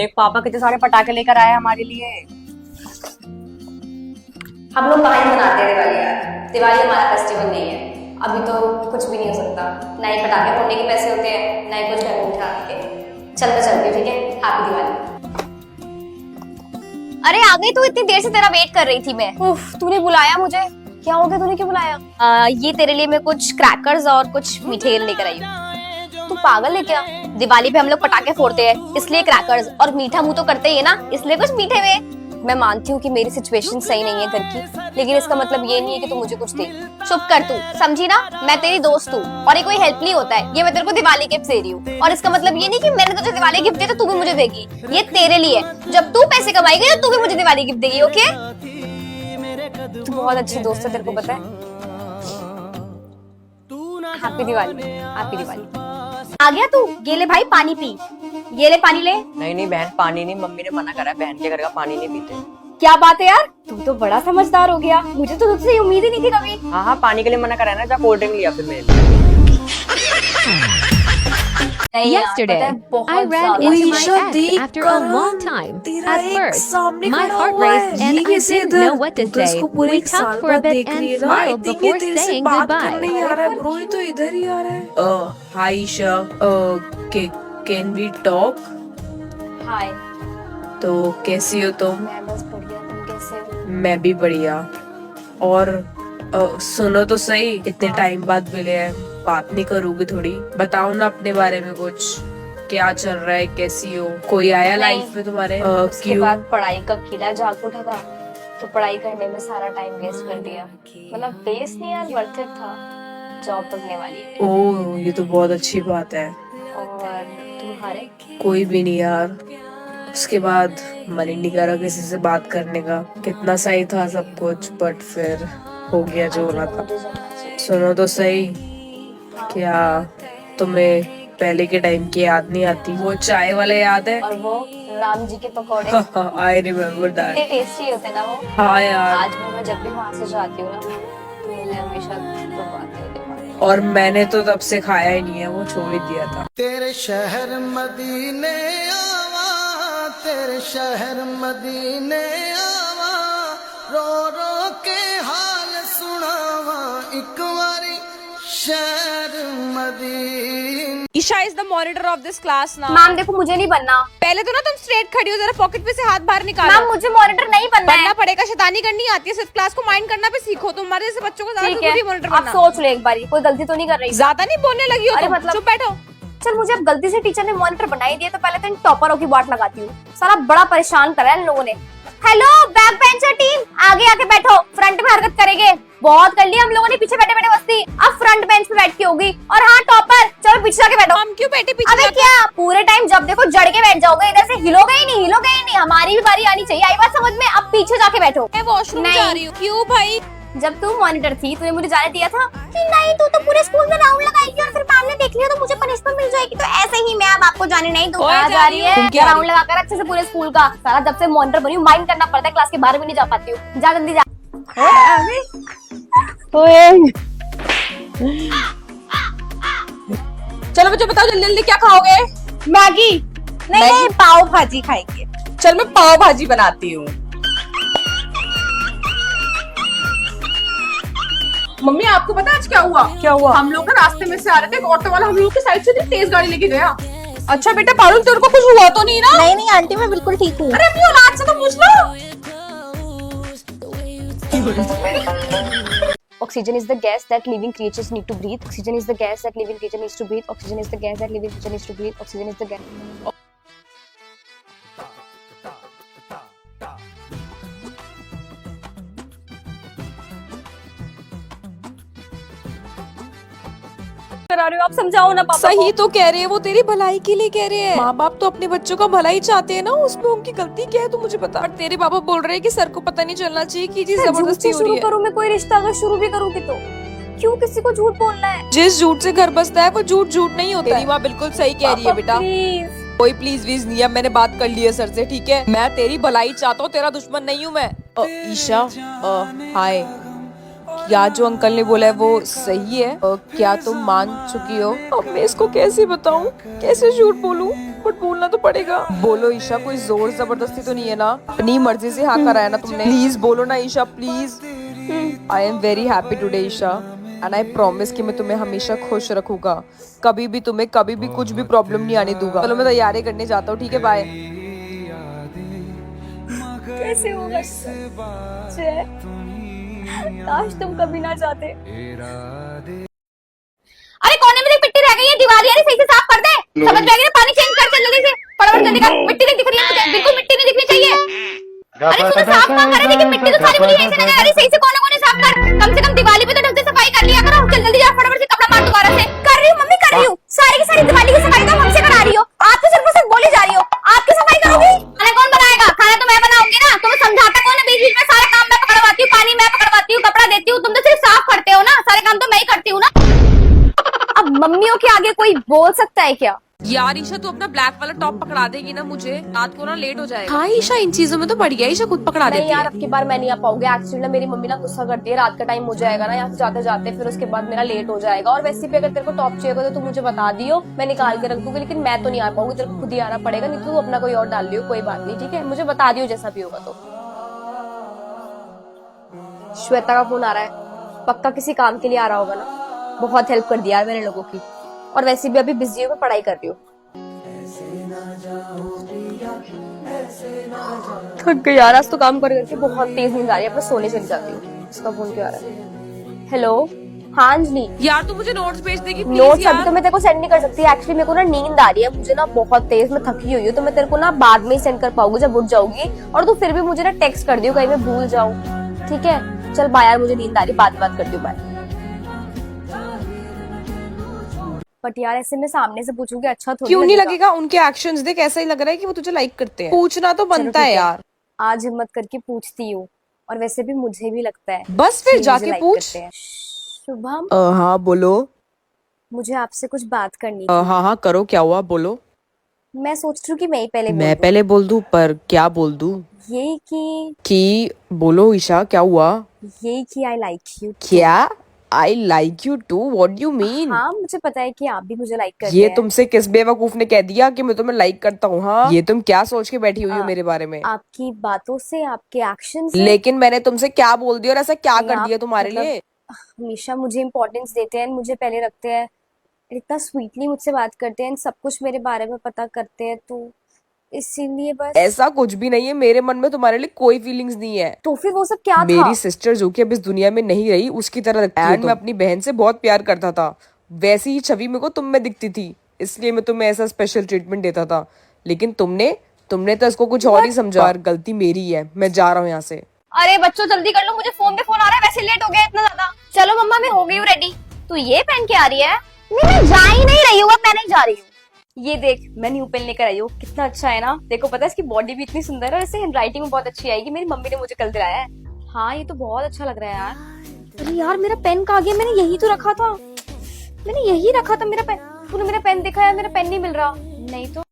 देख पापा कितने सारे पटाखे लेकर आए हमारे लिए। हम लोग कहाँ ही मनाते हैं दिवाली यार। दिवाली हमारा फेस्टिवल नहीं है। अभी तो कुछ भी नहीं हो सकता, ना ही पटाखे फोड़ने के पैसे होते हैं, ना ही कुछ घर में उठाने के। चलती हूँ, ठीक है। हैप्पी दिवाली। अरे आ गई तू, इतनी देर से तेरा वेट कर रही थी मैं। उफ, तूने बुलाया मुझे? क्या हो गया, तूने क्यों बुलाया? ये तेरे लिए मैं कुछ क्रैकर्स और कुछ मिठाई लेकर आई हूँ। तू पागल है क्या? दिवाली पे हम लोग पटाखे फोड़ते हैं इसलिए क्रैकर्स, और मीठा मुंह तो करते ही है ना, इसलिए कुछ मीठे में। मैं मानती हूँ कि मेरी सिचुएशन सही नहीं है घर की, लेकिन इसका मतलब ये नहीं है कि तू मुझे कुछ दे। चुप कर तू, समझी ना? मैं तेरी दोस्त हूँ और ये कोई हेल्प नहीं होता है। ये मैं तेरे को दिवाली गिफ्ट दे रही हूँ, और इसका मतलब ये नहीं कि मैंने तुझे दिवाली गिफ्ट दिया तो तू भी मुझे देगी। ये तेरे लिए, जब तू पैसे कमाएगी तो तू भी मुझे दिवाली गिफ्ट देगी। ओके? तू बहुत अच्छी दोस्त है, तेरे को पता है। Happy Diwali, happy Diwali. आ गया तू? ये ले भाई पानी पी, ये ले पानी ले। नहीं बहन, पानी नहीं, मम्मी ने मना करा है, बहन के घर का पानी नहीं पीते। क्या बात है यार, तू तो बड़ा समझदार हो गया। मुझे तो तुझसे उम्मीद ही नहीं थी कभी। हाँ, पानी के लिए मना करा है ना, जा कोल्ड ड्रिंक लिया फिर मेरे लिए। Yesterday, I ran into my ex after a long time. At first, my heart raced and I didn't know what to say. We talked for a bit and smiled before saying goodbye. Bro ये तो इधर ही आ रहा है। हाय Isha, can we talk? हाय। तो कैसी हो तुम? मैं बस बढ़िया, तुम कैसे हो? मैं भी बढ़िया। और सुनो तो सही, इतने टाइम बाद मिले हैं, बात नहीं करोगी थोड़ी? बताओ ना अपने बारे में कुछ, क्या चल रहा है, कैसी हो? कोई आया लाइफ में तुम्हारे? उसके बाद पढ़ाई का कीड़ा जाग उठा था, तो पढ़ाई करने में सारा टाइम वेस्ट कर दिया। मतलब वेस्ट नहीं यार, वर्थ इट था। जॉब लगने वाली है। ओह, ये तो बहुत अच्छी बात है। और तुम्हारे? कोई भी नहीं यार। उसके बाद मन ही नहीं करा किसी से बात करने का। कितना सही था सब कुछ, बट फिर हो गया जो होना था। सुनो तो सही, क्या तुम्हें पहले के टाइम की याद नहीं आती? वो चाय वाला याद है? और वो राम जी के पकौड़े, आई रिमेम्बर दैट। कितने टेस्टी होते हैं ना वो। हाँ यार। आज भी मैं जब भी वहाँ से जाती हूँ ना, तो मुझे हमेशा खुलवाते होते हैं। और मैंने तो तब से खाया ही नहीं है, वो छोड़ ही दिया था। तेरे शहर मदीने आवा, तेरे शहर मदीने आवा, रो रो के हाल सुनावा, एक बारी शहर मदीने। Isha is the monitor of this class now. Ma'am देखो, मुझे नहीं बनना। पहले तो ना तुम स्ट्रेट खड़ी हो, जरा पॉकेट में से हाथ बाहर निकालो। मैम मुझे मॉनिटर नहीं बनना बनना है। पड़ेगा, शैतानी करनी आती है, सिर्फ क्लास को माइंड करना पे सीखो। तुम्हारे जैसे बच्चों को ज्यादा ठीक जरूरी है, मॉनिटर आप बनना। सोच लो एक बारी, कोई गलती तो नहीं कर रही। ज्यादा नहीं बोलने लगी हो अरे तुम, मतलब- चुप बैठो। चल, मुझे अब गलती से टीचर ने मॉनिटर बना ही दिया तो पहले तो इन टॉपरों की बात लगाती हूँ। सारा बड़ा परेशान करा है इन लोगों ने। हेलो बैक बेंचर टीम, आगे आके बैठो, फ्रंट में हरकत करेंगे। बहुत कर लिया हम लोगों ने पीछे बैठे बैठे मस्ती, अब फ्रंट बेंच पे बैठ के होगी। और हाँ टॉपर, चलो पीछे जाके बैठो। हम क्यों बैठे पीछे? अबे क्या पूरे टाइम जब देखो जड़ के बैठ जाओगे, इधर से हिलोगे ही नहीं, हिलोगे ही नहीं। हमारी भी बारी आनी चाहिए, आई बात समझ में? अब पीछे जाके बैठो। मैं वॉशरूम नहीं। जा रही हूँ। क्यों भाई? जब तू मॉनिटर थी, तूने मुझे जाने दिया था कि नहीं तू तो पूरे स्कूल में राउंड लगाएगी और फिर मैम ने देख लिया तो मुझे पनिशमेंट मिल जाएगी। तो ऐसे ही मैं अब आपको जाने नहीं दूंगा। ओए, जा रही है तुम क्या राउंड लगाकर अच्छे से पूरे स्कूल का। सारा जब से मॉनिटर बनी हूँ, माइंड करना पड़ता है, क्लास के बाहर भी नहीं जा पाती हूँ। जा जल्दी जा। चलो मुझे बताओ जल्दी जल्दी क्या खाओगे? मैगी? नहीं, पाव भाजी खाएंगे। चल मैं पाव भाजी बनाती हूँ। मम्मी आपको पता है आज क्या हुआ? क्या हुआ? हम लोग ना रास्ते में से आ रहे थे, एक ऑटो वाला हम लोग की साइड से तेज गाड़ी लेके गया। अच्छा बेटा पारुल, तेरे को कुछ हुआ तो नहीं ना? नहीं आंटी, मैं बिल्कुल ठीक हूँ। अरे अपनी औलाद से तो पूछ लो। Oxygen is the gas that living creatures need to breathe. Oxygen is the gas that living creature needs to breathe. Oxygen is the gas that living creature needs to breathe. Oxygen is the gas. करा रहे हो आप, समझाओ ना पापा सही को। तो कह रहे हैं, वो तेरी भलाई के लिए कह रहे हैं। माँ बाप तो अपने बच्चों का भलाई चाहते हैं ना, उसमें उनकी गलती क्या है तो मुझे पता। पर तेरे पापा बोल रहे हैं कि सर को पता नहीं चलना चाहिए कि जी जबरदस्ती हो रही शुरू है। करूँ मैं कोई रिश्ता, अगर शुरू भी करूँगी तो क्यों किसी को झूठ बोलना है? जिस झूठ से घर बसता है वो झूठ झूठ नहीं होता। तेरी माँ बिल्कुल सही कह रही है बेटा। प्लीज। कोई प्लीज वीज नहीं है, मैंने बात कर ली है सर से, ठीक है? मैं तेरी भलाई चाहता हूँ, तेरा दुश्मन नहीं हूँ मैं। ईशा हाय। यार जो अंकल ने बोला है वो सही है? क्या तुम मान चुकी हो? अब मैं इसको कैसे बताऊं, कैसे झूठ बोलूं? बट बोलना तो पड़ेगा। बोलो ईशा, कोई जोर जबरदस्ती तो नहीं है ना? अपनी मर्जी से हाँ कराया ना तुमने? प्लीज बोलो ना Isha, please. I am very happy today Isha, and I promise कि मैं तुम्हें हमेशा खुश रखूंगा। कभी भी तुम्हें कभी भी कुछ भी प्रॉब्लम नहीं आने दूंगा। चलो मैं तैयारी करने जाता हूँ, ठीक है? बाय। कैसे होगा काश तुम कभी ना जाते। अरे कोने में मिट्टी रह गई है, दीवार यार सही से साफ कर दे। समझ में आ गया? पानी चेंज कर जल्दी से, फटाफट जल्दी कर। मिट्टी नहीं दिख रही है मुझे, बिल्कुल मिट्टी नहीं दिखनी चाहिए। अरे तूने साफ कहाँ करा? देखिए मिट्टी तो सारी मुझे यहीं से लगा। अरे सही से कोने कोने साफ कर, कम से कम दिवाली पे तो ढंग से सफाई कर लिया करो। जल्दी जल्दी जा, फटाफट से कपड़ा मार दोबारा से। कर रही हूँ मम्मी, कर रही हूँ। सारी की सारी दिवाली की सफाई तो हमसे करा रही हो। आप तो सिर्फ सिर्फ बोली जा रही हो। आप क्यों सफाई करोगी? खाना कौन बनाएगा? खाना तो मैं बनाऊंगी ना। तुम्हें समझाता कौन है? बीच बीच में सारे काम मैं पकड़वाती हूँ, पानी मैं पकड़वाती हूँ, कपड़ा देती हूँ। तुम तो सिर्फ साफ करते हो ना, सारे काम तो मैं ही करती हूँ ना। अब मम्मियों के आगे कोई बोल सकता है क्या? यार ईशा, तू अपना ब्लैक वाला टॉप पकड़ा देगी ना मुझे? रात को ना लेट हो जाएगा। हाँ ईशा, इन चीजों में तो बढ़िया ईशा खुद पकड़ा देती है। यार अब की बार मैं नहीं आ पाऊंगी। एक्चुअली ना मेरी मम्मी ना गुस्सा करती है। रात का टाइम हो जाएगा ना यहाँ से जाते जाते, फिर उसके बाद मेरा लेट हो जाएगा। और वैसे भी अगर तेरे को टॉप चाहिए होगा तो तू मुझे बता दियो, मैं निकाल के रख दूंगी। लेकिन मैं तो नहीं आ पाऊंगी, तेरे को खुद ही आना पड़ेगा। नहीं तो तू अपना कोई और डाल लियो, कोई बात नहीं, ठीक है? मुझे बता दियो जैसा भी होगा। तो श्वेता का फोन आ रहा है, पक्का किसी काम के लिए आ रहा होगा ना। बहुत हेल्प कर दिया मेरे लोगों की। और वैसे भी अभी बिजी हूँ, मैं पढ़ाई कर रही हूँ। थक गई यार, आज तो काम कर करके बहुत तेज नींद आ रही है। अपना सोने चली जाती हूँ। इसका फोन क्यों आ रहा है? हेलो, हाँ अंजलि। यार तू मुझे नोट्स भेज देगी प्लीज? नोट्स अभी तो मैं तेरे को सेंड नहीं कर सकती। एक्चुअली मेरे को ना नींद आ रही है, मुझे ना बहुत तेज, मैं थकी हुई हूँ। तो मैं तेरे को ना बाद में ही सेंड कर पाऊंगी जब उठ जाऊंगी। और तू फिर भी मुझे ना टेक्स्ट कर दियो, कहीं मैं भूल जाऊँ, ठीक है? चल बाय यार, मुझे नींद आ रही, बात करती हूँ, बाय। बट यार ऐसे मैं सामने से पूछूंगी अच्छा थोड़ी क्यों नहीं लगेगा? उनके एक्शंस देख, ऐसा ही लग रहा है कि वो तुझे लाइक करते हैं। पूछना तो बनता है यार। आज हिम्मत करके पूछती हूँ। और वैसे भी मुझे भी लगता है, बस फिर जाके पूछ। शुभम, हाँ बोलो। मुझे आपसे कुछ बात करनी हाँ हाँ करो, क्या हुआ बोलो। मैं सोच रही हूँ कि मैं ही पहले मैं पहले बोल दूं, पर क्या बोल दूं? ये कि बोलो ईशा, क्या हुआ? ये कि आई लाइक यू। क्या? I like you too? What do you mean? हाँ मुझे पता है कि आप भी मुझे लाइक करते ये हैं। तुमसे किस बेवकूफ ने कह दिया कि मैं तुम्हें लाइक करता हूँ? हाँ, ये तुम क्या सोच के बैठी हुई हो मेरे बारे में? आपकी बातों से, आपके एक्शन से। लेकिन मैंने तुमसे क्या बोल दिया और ऐसा क्या कर दिया तुम्हारे लिए? हमेशा मुझे इम्पोर्टेंस देते हैं, मुझे पहले रखते हैं, इतना स्वीटली मुझसे बात करते हैं, सब कुछ मेरे बारे में पता करते हैं। तो इसीलिए बस। ऐसा कुछ भी नहीं है, मेरे मन में तुम्हारे लिए कोई फीलिंग्स नहीं है। तो फिर वो सब क्या था? मेरी सिस्टर जो कि अब इस दुनिया में नहीं रही, उसकी तरह लगती है। मैं अपनी बहन से बहुत प्यार करता था, वैसी ही छवि मेरे को तुम में दिखती थी, इसलिए मैं तुम्हें ऐसा स्पेशल ट्रीटमेंट देता था। लेकिन तुमने तो इसको कुछ और ही समझा। और गलती मेरी है, मैं जा रहा हूँ यहाँ से। अरे बच्चों जल्दी कर लो, मुझे फोन पे फोन आ रहा है, वैसे लेट हो गया इतना ज्यादा। चलो मम्मा मैं हो गई हूँ रेडी। तू ये पहन के आ रही है? नहीं मैं जा ही नहीं रही हूँ, अब मैं नहीं जा रही हूँ। ये देख मैं न्यू पेन लेकर आई हूँ, कितना अच्छा है ना। देखो पता है इसकी बॉडी भी इतनी सुंदर है और इससे हैंडराइटिंग भी बहुत अच्छी आएगी। मेरी मम्मी ने मुझे कल दिलाया है। हाँ ये तो बहुत अच्छा लग रहा है यार। अरे यार मेरा पेन कहाँ गया? मैंने यही तो रखा था, मैंने यही रखा था मेरा पेन। तूने मेरा पेन देखा है? मेरा पेन नहीं मिल रहा। नहीं तो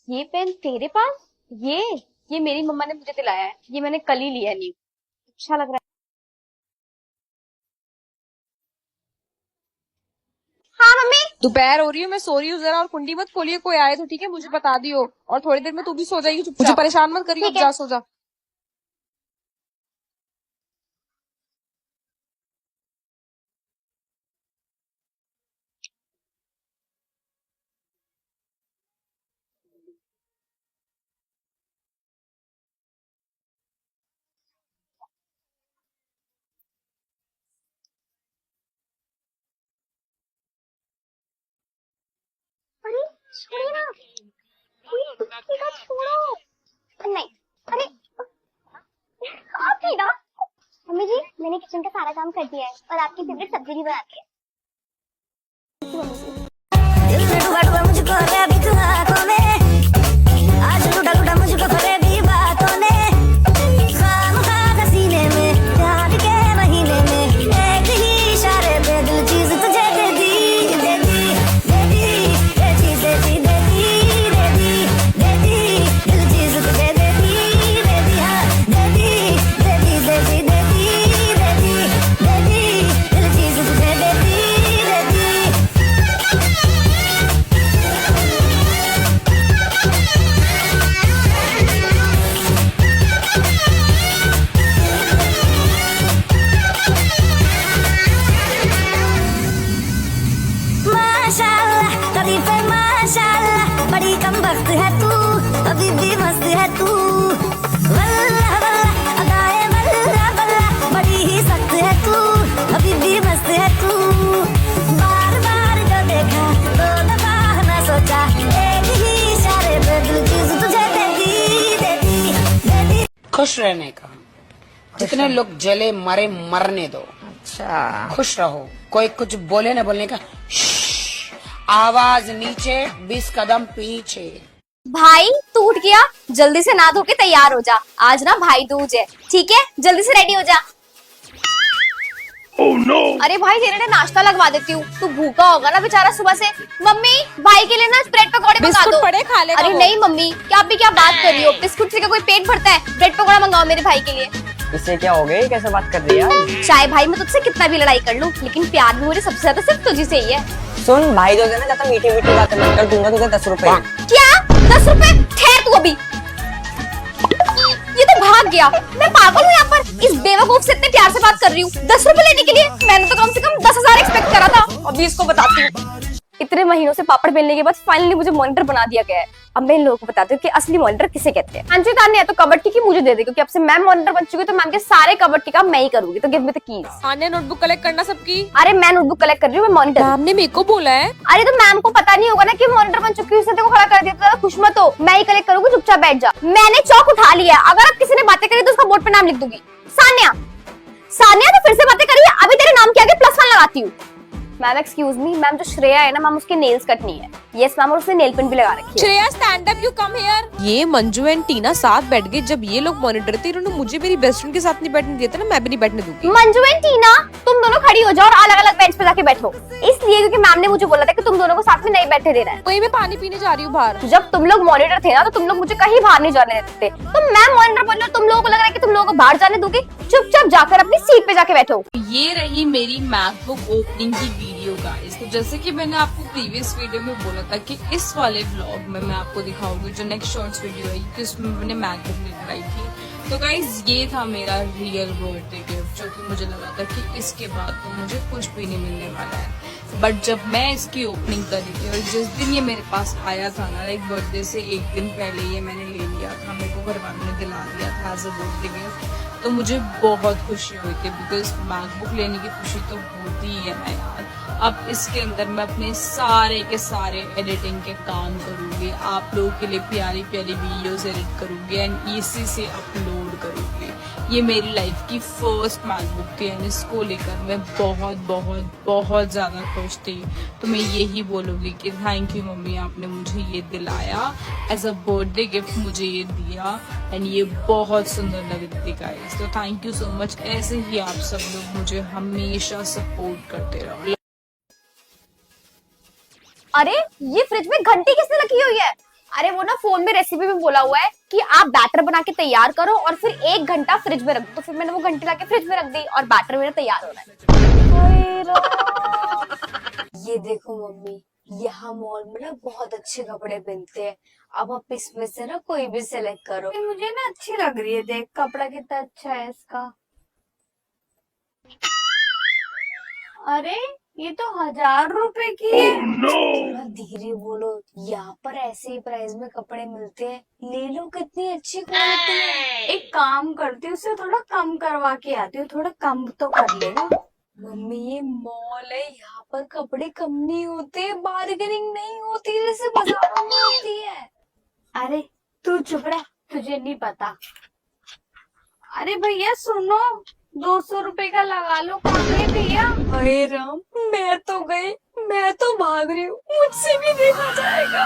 ये पेन तेरे पास? ये मेरी मम्मा ने मुझे दिलाया है, ये मैंने कल ही लिया है न्यू। अच्छा लग रहा है। हाँ मम्मी। दोपहर हो रही है, मैं सो रही हूँ जरा, और कुंडी मत खोलिए, कोई आए तो ठीक है मुझे बता दियो। और थोड़ी देर में तू भी सो जाएगी चुपचाप, मुझे परेशान मत करियो। जा सो जा। अरे छोड़िए ना, छोड़ो। नहीं अरे आप ही ना। मम्मी जी मैंने किचन का सारा काम कर दिया है और आपकी फेवरेट सब्जी भी बना दी है। खुश रहने का। जितने लोग जले मरे मरने दो। अच्छा खुश रहो। कोई कुछ बोले ना बोलने का। श्श्श, आवाज नीचे 20 कदम पीछे। भाई तू उठ गया, जल्दी से नहा धो के तैयार हो जा, आज ना भाई दूज है, ठीक है? जल्दी से रेडी हो जा। Oh no! अरे भाई तेरे लिए नाश्ता लगवा देती हूँ, तू भूखा होगा ना बेचारा सुबह से। मम्मी भाई के लिए ना ब्रेड पकौड़े मंगा दो। पड़े खा लेगा। अरे नहीं मम्मी, क्या आप भी क्या बात कर रही हो? बिस्कुट से क्या कोई पेट भरता है? ब्रेड पकौड़ा मंगाओ मेरे भाई के लिए। इससे क्या हो गई, कैसे बात कर रही है? चाहे भाई मैं तुझसे कितना भी लड़ाई कर लूं, लेकिन प्यार भी मुझे सबसे ज्यादा सिर्फ तुझे से ही है। सुन भाई जो है ना, ज्यादा मीठी मीठी बातें मत कर, दूंगा तुझे 10 रुपए। क्या 10 रुपए? ठहर तू अभी। ये तो भाग गया। मैं पागल हूँ यहाँ पर, इस बेवकूफ से इतने प्यार से बात कर रही हूँ 10 रुपए लेने के लिए। मैंने तो कम से कम 10,000 एक्सपेक्ट करा था। अभी इसको बताती हूँ। इतने महीनों से पापड़ बेलने के बाद फाइनली मुझे मॉनिटर बना दिया गया है। अब मैं इन लोगों को बताती हूँ कि असली मॉनिटर किसे कहते हैं। हाँ जी तान्या, तो कबड्डी की मुझे दे दे, क्योंकि अब से मैं मॉनिटर बन चुकी हूँ, तो मैम के सारे कबड्डी काम मैं ही करूंगी। तो गिव मी द कीज। आने नोटबुक कलेक्ट करना सबकी। अरे मैं नोटबुक कलेक्ट कर रही हूँ, मैं मॉनिटर। मैम ने मेरे को बोला है। अरे तो मैम को पता नहीं होगा ना कि मॉनिटर बन चुकी हूँ, इसने तेरे को खड़ा कर दिया। तो खुश मत हो, मैं ही कलेक्ट करूंगी, चुपचाप बैठ जा। मैंने चौक उठा लिया है, अगर अब किसी ने बातें करी तो उसका बोर्ड पे नाम लिख दूंगी। सान्या, सान्या तो फिर से बातें करी है, अभी तेरे नाम के आगे +1 लगाती हूँ। मैम एक्सक्यूज मी, मैम जो श्रेया है ना मैम, उसके नेल्स कटनी है। यस मैम, और उसने नेल पेंट भी लगा रखी है। Shreya stand up, you come here. ये मंजू एंड टीना साथ बैठ गए। जब ये लोग मॉनिटर थे, इन्होंने मुझे मेरी बेस्ट फ्रेंड के साथ नहीं बैठने दिया था ना, मैं भी नहीं बैठने दूंगी। मंजू एंड टीना, तुम दोनों खड़ी हो जाओ और अलग अलग बेंच पे जाके बैठो, इसलिए क्योंकि मैम ने मुझे बोला था कि तुम दोनों को साथ में नहीं बैठे देना है। वही मैं पानी पीने जा रही हूँ बाहर। जब तुम लोग मॉनिटर थे ना, तो तुम लोग मुझे कहीं बाहर नहीं जाने देते। तो मैं मॉनिटर बन रहा हूँ, तुम लोगों को लग रहा है कि तुम लोगों को बाहर जाने दूंगी। चुपचाप जाकर अपनी सीट पे जाके बैठो। ये रही मेरी मैकबुक ओपनिंग की वीडियो गाइस। तो जैसे कि मैंने आपको प्रीवियस वीडियो में बोला था कि इस वाले व्लॉग में मैं आपको दिखाऊंगी जो नेक्स्ट शॉर्ट्स वीडियो है, जिसमें मैंने मैकबुक लगाई थी। तो गाइस ये था मेरा रियल बर्थडे गिफ्ट, जो कि मुझे लगा था कि इसके बाद तो मुझे कुछ भी नहीं मिलने वाला है। बट जब मैं इसकी ओपनिंग करी थी और जिस दिन ये मेरे पास आया था ना, लाइक बर्थडे से एक दिन पहले ये मैंने ले लिया था, मेरे को घर वालों ने दिला दिया था एज अ बर्थडे गिफ्ट। तो मुझे बहुत खुशी हुई थी, बिकॉज मैकबुक लेने की खुशी तो होती ही है ना यार। अब इसके अंदर मैं अपने सारे के सारे एडिटिंग के काम करूंगी, आप लोगों के लिए प्यारी प्यारी वीडियोस एडिट करूंगी एंड इसी से अपलोड करूंगी। ये मेरी लाइफ की फर्स्ट मैकबुक थी एंड इसको लेकर मैं बहुत बहुत बहुत ज्यादा खुश थी। तो मैं यही बोलूंगी कि थैंक यू मम्मी, आपने मुझे ये दिलाया एज अ बर्थडे गिफ्ट, मुझे ये दिया एंड ये बहुत सुंदर लग रही थी गाइस। तो थैंक यू सो मच। ऐसे ही आप सब लोग मुझे हमेशा सपोर्ट करते रहो। अरे ये फ्रिज में घंटी किसने रखी हुई है? अरे वो ना फोन में रेसिपी में बोला हुआ है कि आप बैटर बना के तैयार करो और फिर 1 घंटा फ्रिज में रख दो। तो फिर मैंने वो घंटी लाके फ्रिज में रख दी और बैटर मेरा तैयार हो रहा है। ये देखो मम्मी, यहाँ मॉल में ना बहुत अच्छे कपड़े मिलते हैं। अब आप इसमें से ना कोई भी सिलेक्ट करो। मुझे ना अच्छी लग रही है, देख कपड़ा कितना अच्छा है इसका। अरे ये तो 1000 रुपए की है। थोड़ा धीरे बोलो, यहाँ पर ऐसे ही प्राइस में कपड़े मिलते हैं, ले लो, कितनी अच्छी क्वालिटी है। एक काम करती हूँ, उसे थोड़ा कम करवा के आती हूँ, थोड़ा कम तो कर लेगा। मम्मी ये मॉल है, यहाँ पर कपड़े कम नहीं होते, बार्गेनिंग नहीं होती जैसे बाजारों में होती है। अरे तू चुप रह, तुझे नहीं पता। अरे भैया सुनो, 200 रुपए का लगा लो, कम भैया। अरे राम, मैं तो गई, मैं तो भाग रही हूँ, मुझसे भी देखा जाएगा।